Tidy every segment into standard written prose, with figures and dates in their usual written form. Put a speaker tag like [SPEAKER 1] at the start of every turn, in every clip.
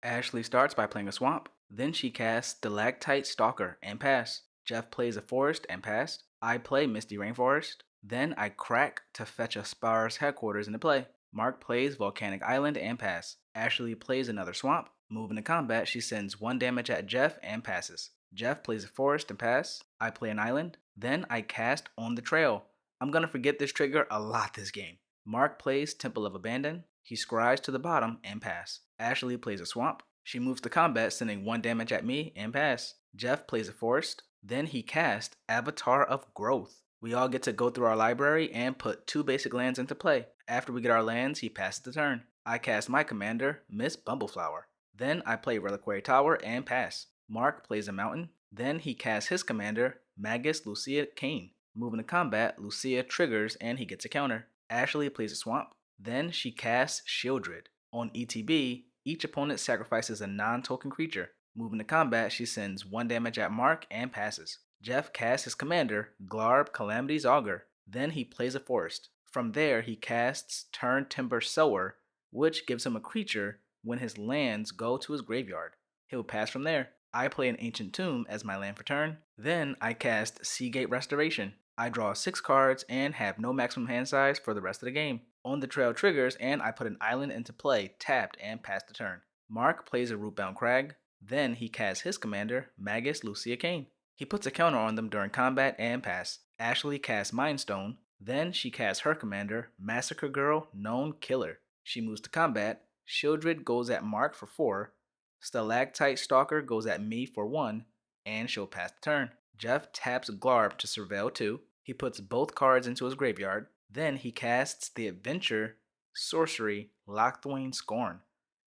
[SPEAKER 1] Ashley starts by playing a swamp. Then she casts Stalactite Stalker and pass. Jeff plays a forest and pass. I play Misty Rainforest. Then I crack to fetch a Spar's headquarters into play. Mark plays Volcanic Island and pass. Ashley plays another swamp. Moving to combat, she sends 1 damage at Jeff and passes. Jeff plays a forest and pass. I play an island. Then I cast On the Trail. I'm gonna forget this trigger a lot this game. Mark plays Temple of Abandon. He scries to the bottom and pass. Ashley plays a swamp. She moves to combat, sending 1 damage at me and pass. Jeff plays a forest. Then he casts Avatar of Growth. We all get to go through our library and put 2 basic lands into play. After we get our lands, he passes the turn. I cast my commander, Miss Bumbleflower. Then I play Reliquary Tower and pass. Mark plays a mountain. Then he casts his commander, Magus Lucea Kane. Moving to combat, Lucea triggers and he gets a counter. Ashley plays a swamp. Then she casts Shieldred. On ETB, each opponent sacrifices a non-token creature. Moving to combat, she sends 1 damage at Mark and passes. Jeff casts his commander, Glarb Calamity's Augur. Then he plays a forest. From there, he casts Turn Timber Sower, which gives him a creature when his lands go to his graveyard. He'll pass from there. I play an Ancient Tomb as my land for turn. Then I cast Seagate Restoration. I draw 6 cards and have no maximum hand size for the rest of the game. On the Trail triggers and I put an island into play, tapped, and pass the turn. Mark plays a Rootbound Crag. Then he casts his commander, Magus Lucea Kane. He puts a counter on them during combat and pass. Ashley casts Mind Stone. Then she casts her commander, Massacre Girl, Known Killer. She moves to combat. Shieldred goes at Mark for 4. Stalactite Stalker goes at me for 1, and she'll pass the turn. Jeff taps Glarb to surveil 2. He puts both cards into his graveyard. Then he casts the Adventure Sorcery Lockthwain Scorn.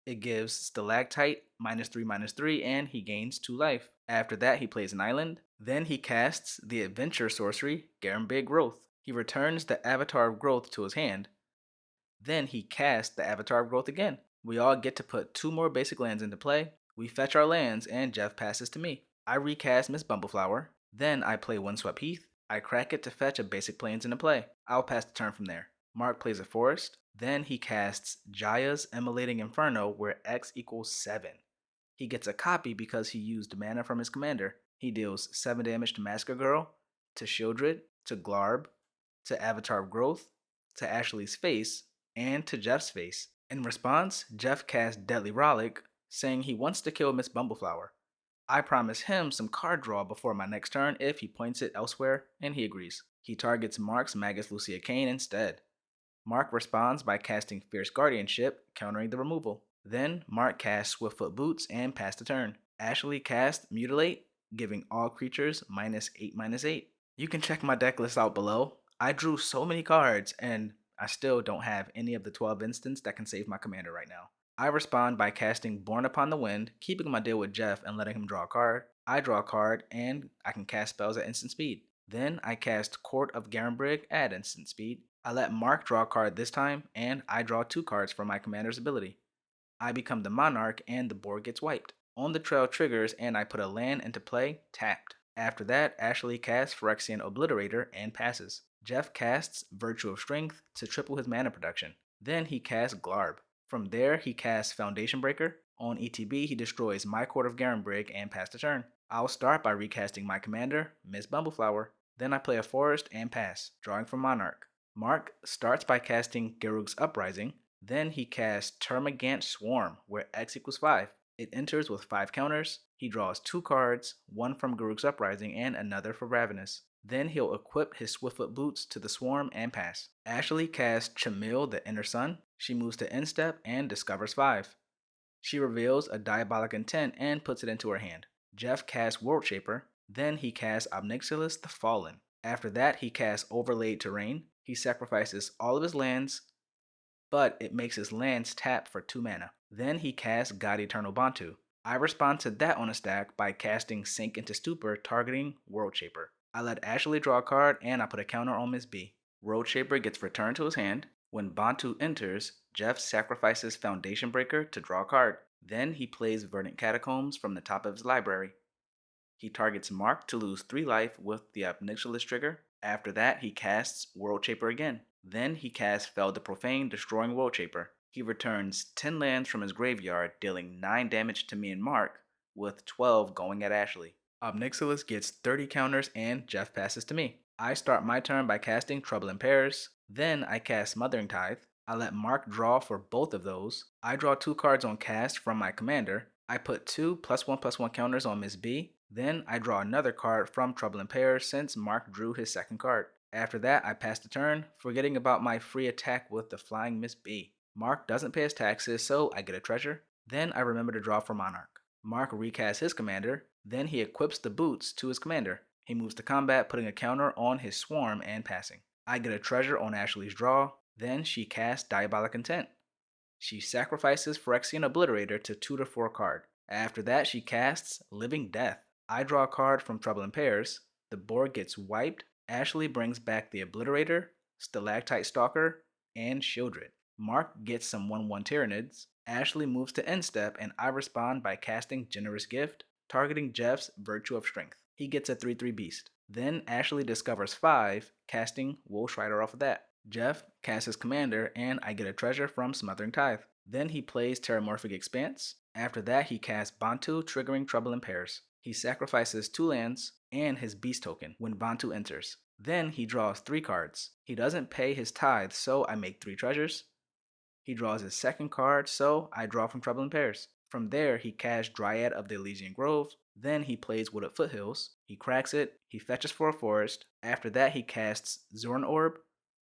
[SPEAKER 1] It gives Stalactite -3/-3 and he gains 2 life. After that, he plays an island. Then he casts the Adventure Sorcery Garambig Growth. He returns the Avatar of Growth to his hand. Then he casts the Avatar of Growth again. We all get to put 2 more basic lands into play. We fetch our lands and Jeff passes to me. I recast Miss Bumbleflower. Then I play Windswept Heath. I crack it to fetch a basic plains into play. I'll pass the turn from there. Mark plays a forest. Then he casts Jaya's Immolating Inferno where X equals 7. He gets a copy because he used mana from his commander. He deals 7 damage to Massacre Girl, to Shieldred, to Glarb, to Avatar of Growth, to Ashley's face, and to Jeff's face. In response, Jeff casts Deadly Rollick, saying he wants to kill Miss Bumbleflower. I promise him some card draw before my next turn if he points it elsewhere, and he agrees. He targets Mark's Magus Lucea Kane instead. Mark responds by casting Fierce Guardianship, countering the removal. Then Mark casts Swiftfoot Boots and pass the turn. Ashley casts Mutilate, giving all creatures -8/-8. You can check my deck list out below. I drew so many cards, and I still don't have any of the 12 instants that can save my commander right now. I respond by casting Born Upon the Wind, keeping my deal with Jeff and letting him draw a card. I draw a card, and I can cast spells at instant speed. Then I cast Court of Garambrig at instant speed. I let Mark draw a card this time, and I draw 2 cards from my commander's ability. I become the Monarch, and the board gets wiped. On the Trail triggers, and I put a land into play, tapped. After that, Ashley casts Phyrexian Obliterator and passes. Jeff casts Virtue of Strength to triple his mana production. Then he casts Glarb. From there, he casts Foundation Breaker. On ETB, he destroys my Court of Garambrig and pass the turn. I'll start by recasting my commander, Miss Bumbleflower. Then I play a forest and pass, drawing from Monarch. Mark starts by casting Garruk's Uprising. Then he casts Termagant Swarm, where X equals 5. It enters with 5 counters. He draws 2 cards, one from Garruk's Uprising and another for Ravenous. Then he'll equip his Swiftfoot Boots to the Swarm and pass. Ashley casts Chamil, the Inner Sun. She moves to end step and discovers 5. She reveals a Diabolic Intent and puts it into her hand. Jeff casts World Shaper. Then he casts Obnixilis the Fallen. After that, he casts Overlaid Terrain. He sacrifices all of his lands, but it makes his lands tap for 2 mana. Then he casts God Eternal Bantu. I respond to that on a stack by casting Sink into Stupor, targeting World Shaper. I let Ashley draw a card, and I put a counter on Miss B. World Shaper gets returned to his hand. When Bantu enters, Jeff sacrifices Foundation Breaker to draw a card. Then he plays Verdant Catacombs from the top of his library. He targets Mark to lose 3 life with the Obnixilis trigger. After that, he casts World Shaper again. Then he casts Fel the Profane, destroying World Shaper. He returns 10 lands from his graveyard, dealing 9 damage to me and Mark, with 12 going at Ashley. Obnixilis gets 30 counters and Jeff passes to me. I start my turn by casting Trouble in Pairs, then I cast Smothering Tithe. I let Mark draw for both of those. I draw 2 cards on cast from my commander. I put 2 +1/+1 counters on Miss B. Then I draw another card from Trouble in Pairs since Mark drew his second card. After that, I pass the turn, forgetting about my free attack with the Flying Miss B. Mark doesn't pay his taxes, so I get a treasure. Then I remember to draw for Monarch. Mark recasts his commander, then he equips the boots to his commander. He moves to combat, putting a counter on his swarm and passing. I get a treasure on Ashley's draw, then she casts Diabolic Intent. She sacrifices Phyrexian Obliterator to 2-4 card. After that, she casts Living Death. I draw a card from Trouble in Pairs. The board gets wiped. Ashley brings back the Obliterator, Stalactite Stalker, and Shieldred. Mark gets some 1/1 Tyranids. Ashley moves to end step, and I respond by casting Generous Gift, targeting Jeff's Virtue of Strength. He gets a 3/3 beast. Then Ashley discovers 5, casting Wolf Rider off of that. Jeff casts his commander, and I get a treasure from Smothering Tithe. Then he plays Terramorphic Expanse. After that, he casts Bantu, triggering Trouble in Pairs. He sacrifices 2 lands and his beast token when Bantu enters. Then he draws 3 cards. He doesn't pay his tithe, so I make 3 treasures. He draws his second card, so I draw from Trouble in Pairs. From there, he casts Dryad of the Elysian Grove. Then he plays Wooded Foothills. He cracks it. He fetches for a forest. After that, he casts Zoran Orb,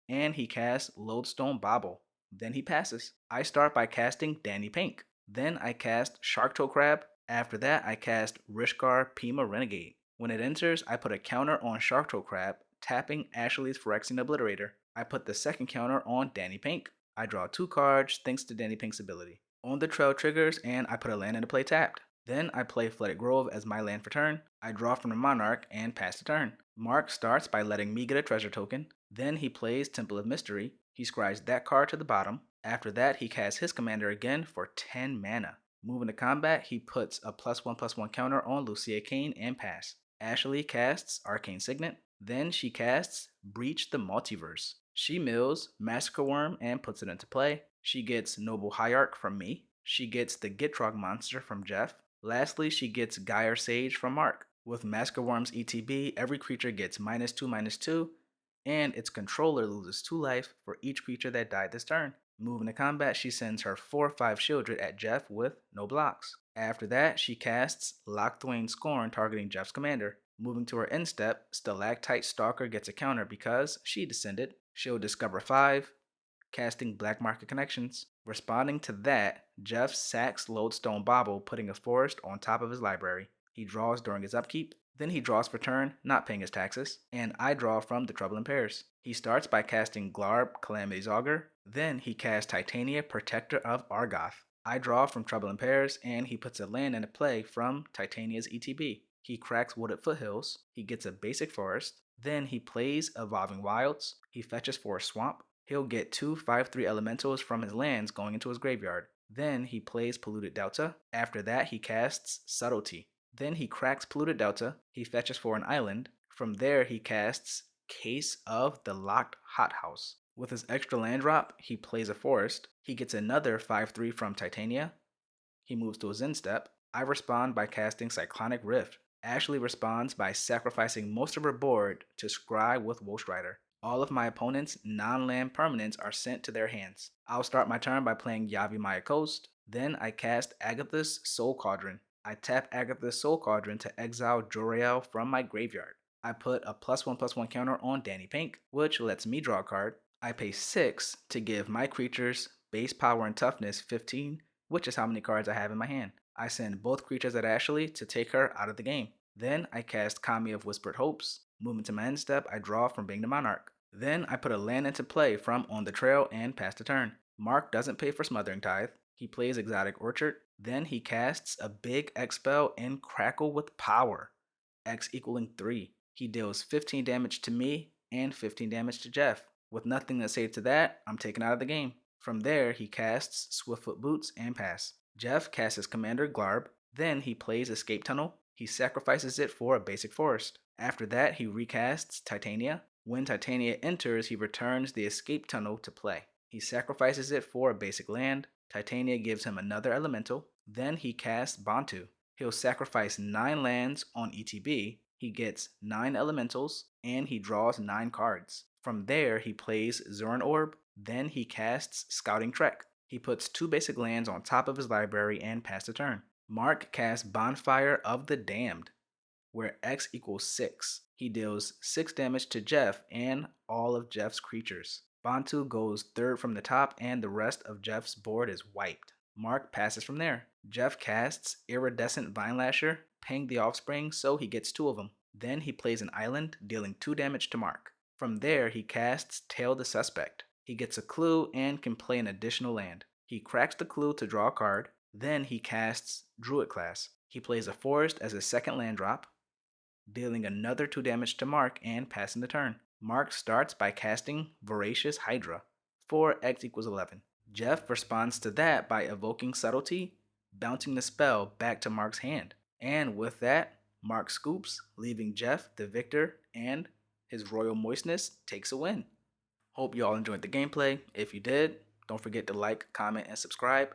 [SPEAKER 1] and he casts Lodestone Bauble. Then he passes. I start by casting Danny Pink. Then I cast Sharktoe Crab. After that, I cast Rishkar Pima Renegade. When it enters, I put a counter on Sharktoe Crab, tapping Ashley's Phyrexian Obliterator. I put the second counter on Danny Pink. I draw 2 cards thanks to Danny Pink's ability. On the trail triggers, and I put a land into play tapped. Then I play Flooded Grove as my land for turn. I draw from the Monarch and pass the turn. Mark starts by letting me get a treasure token. Then he plays Temple of Mystery. He scribes that card to the bottom. After that, he casts his commander again for 10 mana. Moving to combat, he puts a +1/+1 counter on Lucea Kane and pass. Ashley casts Arcane Signet. Then she casts Breach the Multiverse. She mills Massacre Worm and puts it into play. She gets Noble Hierarch from me. She gets the Gitrog monster from Jeff. Lastly, she gets Gyre Sage from Mark. With Massacre Worm's ETB, every creature gets -2/-2, and its controller loses 2 life for each creature that died this turn. Moving to combat, she sends her 4/5 Shieldred at Jeff with no blocks. After that, she casts Lockthwain Scorn targeting Jeff's commander. Moving to her end step, Stalactite Stalker gets a counter because she descended. She'll discover 5, casting Black Market Connections. Responding to that, Jeff sacks Lodestone Bauble, putting a forest on top of his library. He draws during his upkeep. Then he draws for turn, not paying his taxes, and I draw from the Trouble in Pairs. He starts by casting Glarb, Calamity's Augur. Then he casts Titania, Protector of Argoth. I draw from Trouble in Pairs, and he puts a land into play from Titania's ETB. He cracks Wooded Foothills. He gets a basic forest. Then he plays Evolving Wilds. He fetches for a swamp. He'll get 2 5/3 elementals from his lands going into his graveyard. Then he plays Polluted Delta. After that, he casts Subtlety. Then he cracks Polluted Delta. He fetches for an island. From there, he casts Case of the Locked Hothouse. With his extra land drop, he plays a forest. He gets another 5/3 from Titania. He moves to his end step. I respond by casting Cyclonic Rift. Ashley responds by sacrificing most of her board to scry with Wolf Rider. All of my opponent's non-land permanents are sent to their hands. I'll start my turn by playing Yavimaya Coast. Then I cast Agatha's Soul Cauldron. I tap Agatha's Soul Cauldron to exile Joriel from my graveyard. I put a +1/+1 counter on Danny Pink, which lets me draw a card. I pay 6 to give my creatures base power and toughness 15, which is how many cards I have in my hand. I send both creatures at Ashley to take her out of the game. Then I cast Kami of Whispered Hopes. Moving to my end step, I draw from being the Monarch. Then I put a land into play from On the Trail and pass the turn. Mark doesn't pay for Smothering Tithe. He plays Exotic Orchard. Then he casts a big X spell and Crackle with Power. X equaling 3. He deals 15 damage to me and 15 damage to Jeff. With nothing to say to that, I'm taken out of the game. From there, he casts Swiftfoot Boots and pass. Jeff casts his commander Glarb. Then he plays Escape Tunnel. He sacrifices it for a basic forest. After that, he recasts Titania. When Titania enters, he returns the Escape Tunnel to play. He sacrifices it for a basic land. Titania gives him another elemental. Then he casts Bantu. He'll sacrifice 9 lands on ETB. He gets 9 elementals, and he draws 9 cards. From there, he plays Zuran Orb. Then he casts Scouting Trek. He puts 2 basic lands on top of his library and passes the turn. Mark casts Bonfire of the Damned, where X equals 6. He deals 6 damage to Jeff and all of Jeff's creatures. Bantu goes third from the top, and the rest of Jeff's board is wiped. Mark passes from there. Jeff casts Iridescent Vinelasher, paying the offspring, so he gets 2 of them. Then he plays an island, dealing 2 damage to Mark. From there, he casts Tail the Suspect. He gets a clue and can play an additional land. He cracks the clue to draw a card. Then he casts Druid Class. He plays a forest as a second land drop, dealing another 2 damage to Mark and passing the turn. Mark starts by casting Voracious Hydra for X equals 11. Jeff responds to that by evoking Subtlety, bouncing the spell back to Mark's hand. And with that, Mark scoops, leaving Jeff the victor, and his Royal Moistness takes a win. Hope you all enjoyed the gameplay. If you did, don't forget to like, comment, and subscribe.